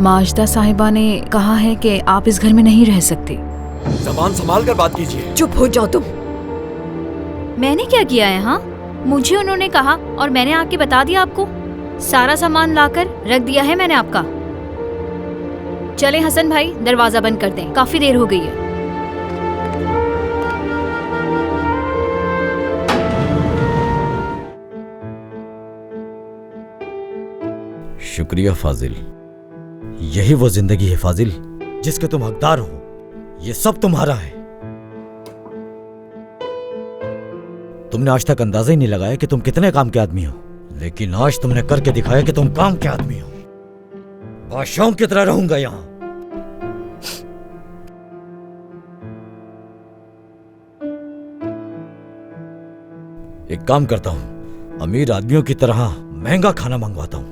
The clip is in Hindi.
माजदा साहिबा ने कहा है कि आप इस घर में नहीं रह सकते। ज़बान संभाल कर बात कीजिए। चुप हो जाओ तुम। मैंने क्या किया है? हाँ, मुझे उन्होंने कहा और मैंने आके बता दिया आपको। सारा सामान लाकर रख दिया है मैंने आपका। चले हसन भाई, दरवाजा बंद कर दें, काफी देर हो गई है। शुक्रिया फाजिल। यही वो जिंदगी है फाजिल जिसके तुम हकदार हो। ये सब तुम्हारा है। तुमने आज तक अंदाजा ही नहीं लगाया कि तुम कितने काम के आदमी हो, लेकिन आज तुमने करके दिखाया कि तुम काम के आदमी हो। बादशाहों की तरह रहूंगा यहां। एक काम करता हूं, अमीर आदमियों की तरह महंगा खाना मंगवाता हूं।